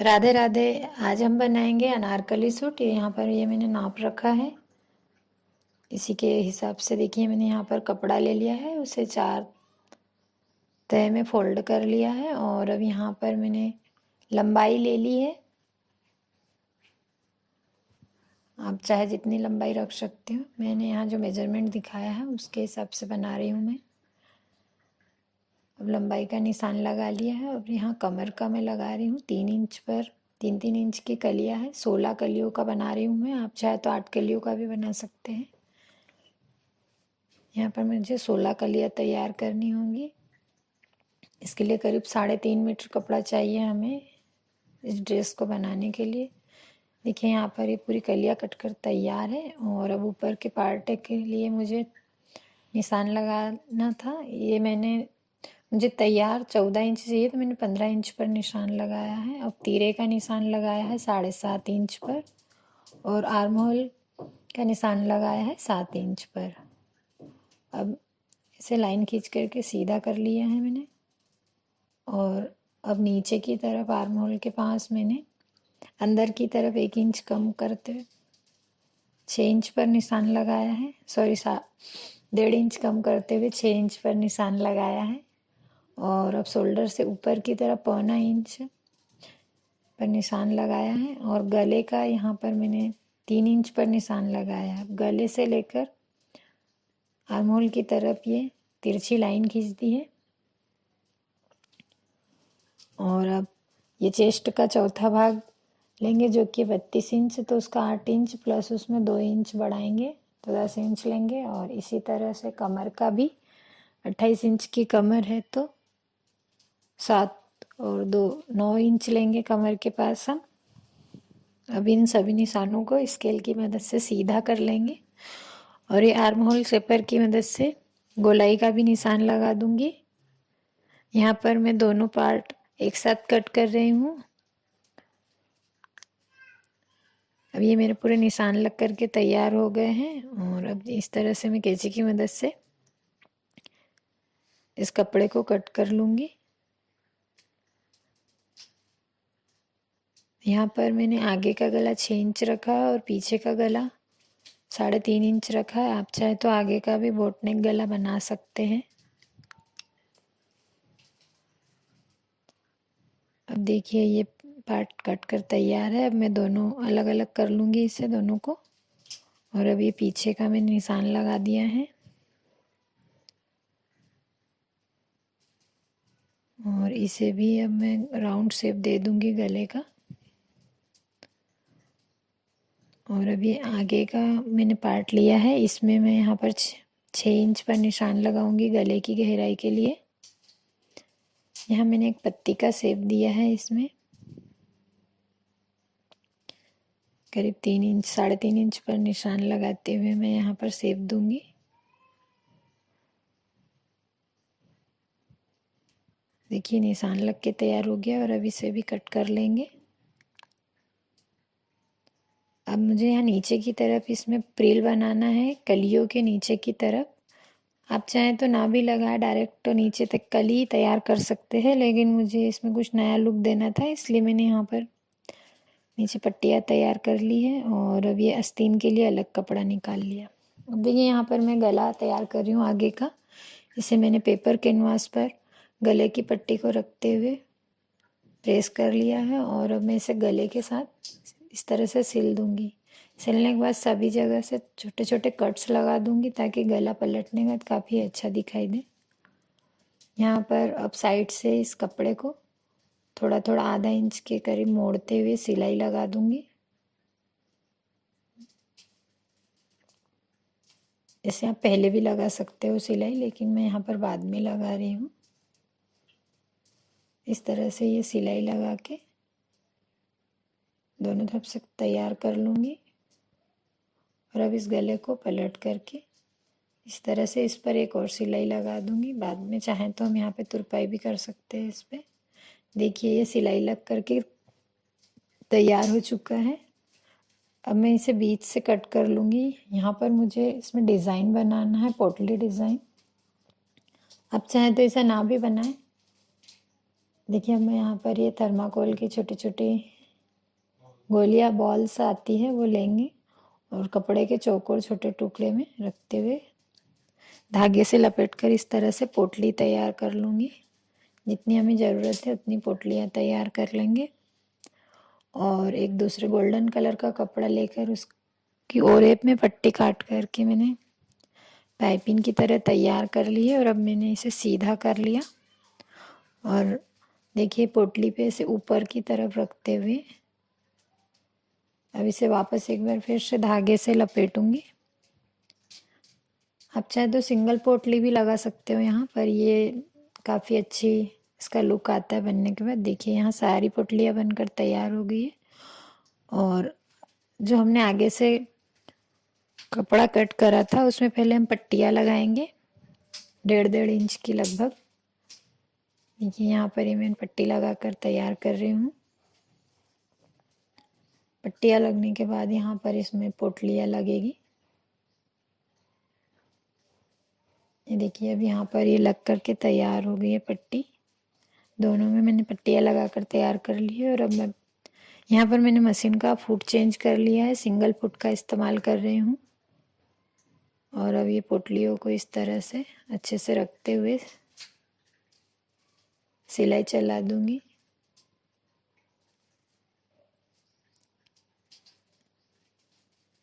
राधे राधे। आज हम बनाएंगे अनारकली सूट। यहाँ पर ये मैंने नाप रखा है, इसी के हिसाब से देखिए मैंने यहाँ पर कपड़ा ले लिया है, उसे 4 तह में फोल्ड कर लिया है। और अब यहाँ पर मैंने लंबाई ले ली है, आप चाहे जितनी लंबाई रख सकते हो। मैंने यहाँ जो मेजरमेंट दिखाया है उसके हिसाब से बना रही हूँ मैं। अब लंबाई का निशान लगा लिया है। अब यहाँ कमर का मैं लगा रही हूँ 3 इंच पर। 3-3 इंच की कलियाँ हैं, 16 कलियों का बना रही हूँ मैं। आप चाहे तो 8 कलियों का भी बना सकते हैं। यहाँ पर मुझे 16 कलियाँ तैयार करनी होंगी। इसके लिए करीब 3.5 मीटर कपड़ा चाहिए हमें इस ड्रेस को बनाने के लिए। देखिए यहाँ पर ये पूरी कलियाँ कटकर तैयार है। और अब ऊपर के पार्ट के लिए मुझे निशान लगाना था। ये मुझे तैयार 14 इंच चाहिए, तो मैंने 15 इंच पर निशान लगाया है। अब तीरे का निशान लगाया है 7.5 इंच पर, और आर्म होल का निशान लगाया है 7 इंच पर। अब इसे लाइन खींच करके सीधा कर लिया है मैंने। और अब नीचे की तरफ आर्म होल के पास मैंने अंदर की तरफ 1 इंच कम करते हुए 6 इंच पर निशान लगाया है। सॉरी, 1.5 इंच कम करते हुए 6 इंच पर निशान लगाया है। और अब शोल्डर से ऊपर की तरफ 1.25 इंच पर निशान लगाया है। और गले का यहाँ पर मैंने 3 इंच पर निशान लगाया है। गले से लेकर आर्म होल की तरफ ये तिरछी लाइन खींच दी है। और अब ये चेस्ट का चौथा भाग लेंगे जो कि 32 इंच, तो उसका 8 इंच प्लस उसमें 2 इंच बढ़ाएंगे तो 10 इंच लेंगे। और इसी तरह से कमर का भी 28 इंच की कमर है तो 7 और 2 9 इंच लेंगे कमर के पास हम। अब इन सभी निशानों को स्केल की मदद से सीधा कर लेंगे। और ये आर्म होल शेपर की मदद से गोलाई का भी निशान लगा दूंगी। यहाँ पर मैं दोनों पार्ट एक साथ कट कर रही हूँ। अब ये मेरे पूरे निशान लग करके तैयार हो गए हैं। और अब इस तरह से मैं कैंची की मदद से इस कपड़े को कट कर लूँगी। यहाँ पर मैंने आगे का गला 6 इंच रखा है और पीछे का गला 3.5 इंच रखा है। आप चाहे तो आगे का भी बोट नेक गला बना सकते हैं। अब देखिए ये पार्ट कट कर तैयार है। अब मैं दोनों अलग अलग कर लूँगी इसे दोनों को। और अब ये पीछे का मैंने निशान लगा दिया है। और इसे भी अब मैं राउंड शेप दे दूँगी गले का। और अब ये आगे का मैंने पार्ट लिया है, इसमें मैं यहाँ पर 6 इंच पर निशान लगाऊंगी गले की गहराई के लिए। यहाँ मैंने एक पत्ती का शेप दिया है, इसमें करीब 3 इंच 3.5 इंच पर निशान लगाते हुए मैं यहाँ पर शेप दूंगी। देखिए निशान लग के तैयार हो गया। और अब इसे भी कट कर लेंगे। अब मुझे यहाँ नीचे की तरफ इसमें प्रिल बनाना है, कलियों के नीचे की तरफ। आप चाहें तो ना भी लगाए, डायरेक्ट तो नीचे तक कली तैयार कर सकते हैं, लेकिन मुझे इसमें कुछ नया लुक देना था इसलिए मैंने यहाँ पर नीचे पट्टियाँ तैयार कर ली है। और अब ये आस्तीन के लिए अलग कपड़ा निकाल लिया। अब देखिए यहाँ पर मैं गला तैयार कर रही हूँ आगे का। इसे मैंने पेपर कैनवास पर गले की पट्टी को रखते हुए प्रेस कर लिया है। और अब मैं इसे गले के साथ इस तरह से सिल दूंगी। सिलने के बाद सभी जगह से छोटे छोटे कट्स लगा दूंगी ताकि गला पलटने के बाद काफ़ी अच्छा दिखाई दे। यहाँ पर अब साइड से इस कपड़े को थोड़ा थोड़ा आधा इंच के करीब मोड़ते हुए सिलाई लगा दूंगी। इसे आप पहले भी लगा सकते हो सिलाई, लेकिन मैं यहाँ पर बाद में लगा रही हूँ। इस तरह से ये सिलाई लगा के दोनों तरफ से तैयार कर लूँगी। और अब इस गले को पलट करके इस तरह से इस पर एक और सिलाई लगा दूंगी। बाद में चाहें तो हम यहाँ पे तुरपाई भी कर सकते हैं इस पर। देखिए ये सिलाई लग करके तैयार हो चुका है। अब मैं इसे बीच से कट कर लूँगी। यहाँ पर मुझे इसमें डिज़ाइन बनाना है, पोटली डिज़ाइन। आप चाहें तो इसे ना भी बनाएं। देखिए अब मैं यहाँ पर ये थर्माकोल की छोटी छोटी गोलियां बॉल्स आती है वो लेंगे और कपड़े के चौकोर छोटे टुकड़े में रखते हुए धागे से लपेटकर इस तरह से पोटली तैयार कर लूँगी। जितनी हमें ज़रूरत है उतनी पोटलियाँ तैयार कर लेंगे और एक दूसरे गोल्डन कलर का कपड़ा लेकर उसकी ओरेप में पट्टी काट करके मैंने पाइपिंग की तरह तैयार कर ली है और अब मैंने इसे सीधा कर लिया और देखिए पोटली पे इसे ऊपर की तरफ रखते हुए अब इसे वापस एक बार फिर से धागे से लपेटूंगी। आप चाहे तो सिंगल पोटली भी लगा सकते हो यहाँ पर, ये काफ़ी अच्छी इसका लुक आता है बनने के बाद। देखिए यहाँ सारी पोटलियाँ बनकर तैयार हो गई है और जो हमने आगे से कपड़ा कट करा था उसमें पहले हम पट्टियाँ लगाएंगे 1.5 इंच की लगभग। देखिए यहाँ पर ही मैं पट्टी लगा कर तैयार कर रही हूँ। पट्टियाँ लगने के बाद यहाँ पर इसमें पोटलियाँ लगेगी। ये देखिए अब यहाँ पर ये लग करके तैयार हो गई है पट्टी। दोनों में मैंने पट्टियाँ लगा कर तैयार कर ली है और अब मैं यहाँ पर मैंने मशीन का फुट चेंज कर लिया है, सिंगल फुट का इस्तेमाल कर रही हूँ। और अब ये पोटलियों को इस तरह से अच्छे से रखते हुए सिलाई चला दूंगी।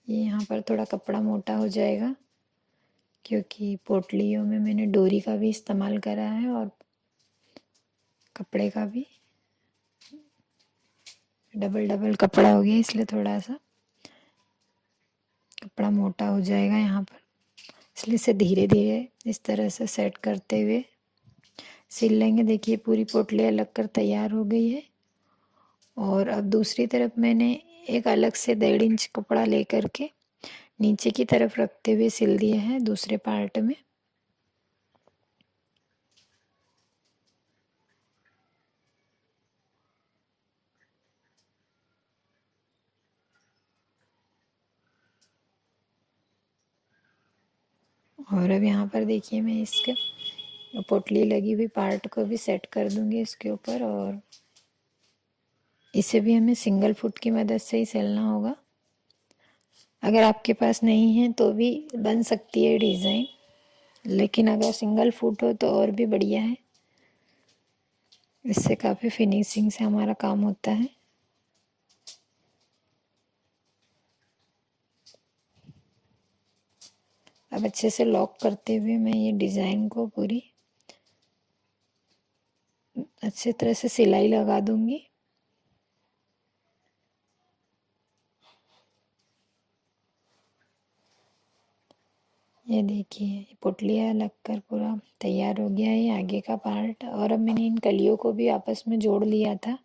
ये यहाँ पर थोड़ा कपड़ा मोटा हो जाएगा क्योंकि पोटलियों में मैंने डोरी का भी इस्तेमाल करा है और कपड़े का भी डबल कपड़ा हो गया, इसलिए थोड़ा सा कपड़ा मोटा हो जाएगा यहाँ पर, इसलिए इसे धीरे धीरे इस तरह से सेट करते हुए सिल लेंगे। देखिए पूरी पोटलियाँ लग कर तैयार हो गई है और अब दूसरी तरफ मैंने एक अलग से 1.5 इंच कपड़ा लेकर के नीचे की तरफ रखते हुए सिल दिया है दूसरे पार्ट में। और अब यहाँ पर देखिए मैं इसके पोटली लगी हुई पार्ट को भी सेट कर दूंगी इसके ऊपर और इसे भी हमें सिंगल फुट की मदद से ही सिलना होगा। अगर आपके पास नहीं है तो भी बन सकती है डिज़ाइन, लेकिन अगर सिंगल फुट हो तो और भी बढ़िया है, इससे काफ़ी फिनिशिंग से हमारा काम होता है। अब अच्छे से लॉक करते हुए मैं ये डिज़ाइन को पूरी अच्छी तरह से सिलाई लगा दूंगी। ये देखिए पोटलियाँ लगकर पूरा तैयार हो गया है आगे का पार्ट। और अब मैंने इन कलियों को भी आपस में जोड़ लिया था।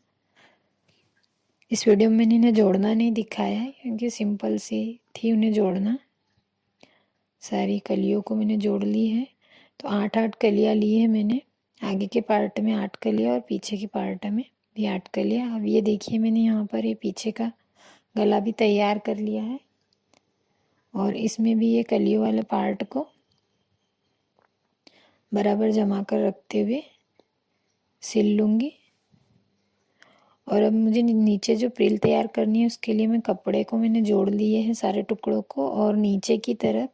इस वीडियो में मैंने इन्हें जोड़ना नहीं दिखाया है क्योंकि सिंपल सी थी उन्हें जोड़ना। सारी कलियों को मैंने जोड़ ली है, तो 8 कलियाँ ली है मैंने। आगे के पार्ट में 8 कलियाँ और पीछे के पार्ट में भी 8 कलियाँ। अब ये देखिए मैंने यहाँ पर ये पीछे का गला भी तैयार कर लिया है और इसमें भी ये कलियों वाले पार्ट को बराबर जमा कर रखते हुए सिल लूँगी। और अब मुझे नीचे जो प्रिल तैयार करनी है उसके लिए मैं कपड़े को मैंने जोड़ लिए हैं सारे टुकड़ों को और नीचे की तरफ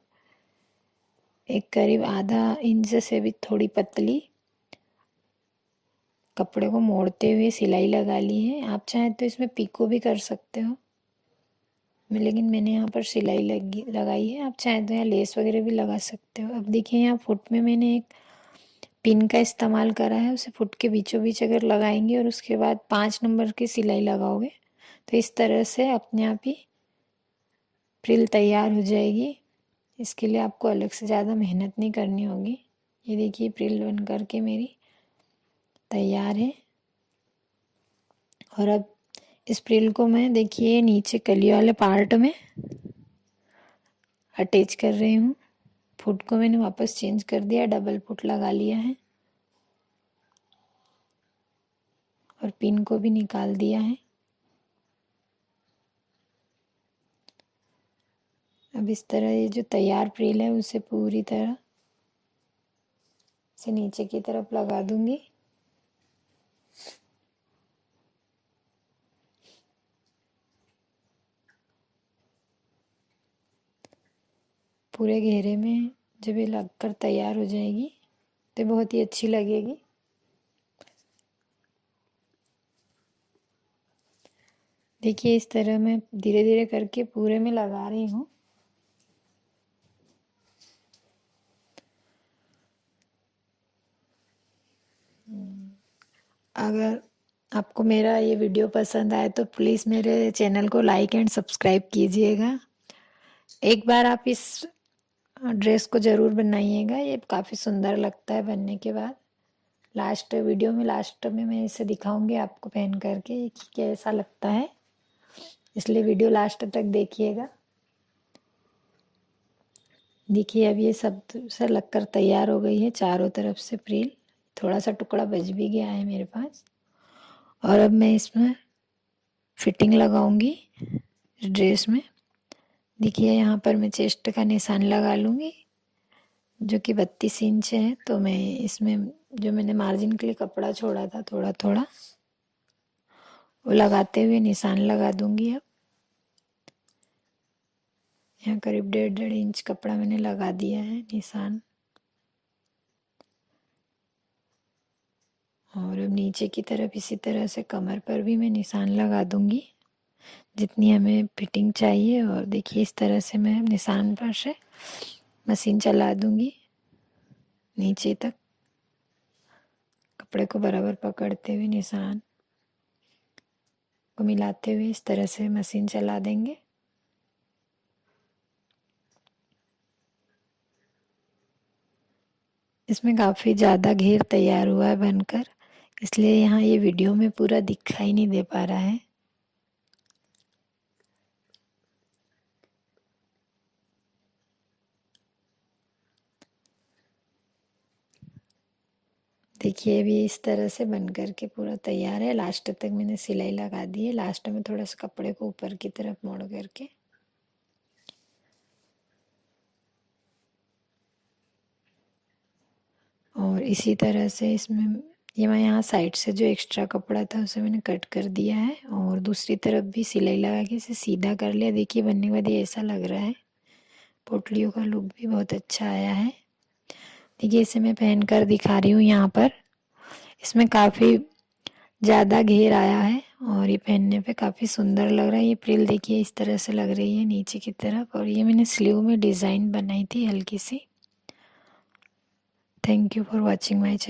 एक करीब आधा इंच से भी थोड़ी पतली कपड़े को मोड़ते हुए सिलाई लगा ली है। आप चाहें तो इसमें पिको भी कर सकते हो, लेकिन मैंने यहाँ पर सिलाई लगाई है। आप चाहें तो यहाँ लेस वगैरह भी लगा सकते हो। अब देखिए यहाँ फुट में मैंने एक पिन का इस्तेमाल करा है, उसे फुट के बीचों बीच अगर लगाएंगे और उसके बाद 5 नंबर की सिलाई लगाओगे तो इस तरह से अपने आप ही फ्रिल तैयार हो जाएगी। इसके लिए आपको अलग से ज़्यादा मेहनत नहीं करनी होगी। ये देखिए फ्रिल बन करके मेरी तैयार है। और अब इस फ्रिल को मैं देखिए नीचे कली वाले पार्ट में अटैच कर रही हूँ। फुट को मैंने वापस चेंज कर दिया, डबल फुट लगा लिया है और पिन को भी निकाल दिया है। अब इस तरह ये जो तैयार फ्रिल है उसे पूरी तरह से नीचे की तरफ लगा दूंगी। पूरे घेरे में जब ये लगकर तैयार हो जाएगी तो बहुत ही अच्छी लगेगी। देखिए इस तरह मैं धीरे धीरे करके पूरे में लगा रही हूँ। अगर आपको मेरा ये वीडियो पसंद आए तो प्लीज़ मेरे चैनल को लाइक एंड सब्सक्राइब कीजिएगा। एक बार आप इस ड्रेस को ज़रूर बनाइएगा, ये काफ़ी सुंदर लगता है बनने के बाद। लास्ट में मैं इसे दिखाऊंगी आपको पहन करके कि कैसा लगता है, इसलिए वीडियो लास्ट तक देखिएगा। देखिए अब ये सब से लगकर तैयार हो गई है चारों तरफ से फ्रिल। थोड़ा सा टुकड़ा बच भी गया है मेरे पास। और अब मैं इसमें फिटिंग लगाऊंगी ड्रेस में। देखिए यहाँ पर मैं चेस्ट का निशान लगा लूँगी जो कि 32 इंच है। तो मैं इसमें जो मैंने मार्जिन के लिए कपड़ा छोड़ा था थोड़ा थोड़ा वो लगाते हुए निशान लगा दूंगी। अब यहाँ करीब 1.5 इंच कपड़ा मैंने लगा दिया है निशान। और अब नीचे की तरफ इसी तरह से कमर पर भी मैं निशान लगा दूंगी जितनी हमें फिटिंग चाहिए। और देखिए इस तरह से मैं निशान पर से मशीन चला दूंगी नीचे तक, कपड़े को बराबर पकड़ते हुए निशान को मिलाते हुए इस तरह से मशीन चला देंगे। इसमें काफ़ी ज़्यादा घेर तैयार हुआ है बनकर, इसलिए यहाँ ये वीडियो में पूरा दिखाई नहीं दे पा रहा है। देखिए अभी इस तरह से बन कर के पूरा तैयार है। लास्ट तक मैंने सिलाई लगा दी है। लास्ट में थोड़ा सा कपड़े को ऊपर की तरफ मोड़ करके और इसी तरह से इसमें ये मैं यहाँ साइड से जो एक्स्ट्रा कपड़ा था उसे मैंने कट कर दिया है और दूसरी तरफ भी सिलाई लगा के इसे सीधा कर लिया। देखिए बनने के बाद ये ऐसा लग रहा है। पोटलियों का लुक भी बहुत अच्छा आया है। देखिए इसे मैं पहन कर दिखा रही हूँ। यहाँ पर इसमें काफ़ी ज़्यादा घेर आया है और ये पहनने पे काफ़ी सुंदर लग रहा है। ये फ्रिल देखिए इस तरह से लग रही है नीचे की तरफ। और ये मैंने स्लीव में डिज़ाइन बनाई थी हल्की सी। Thank you for watching my channel.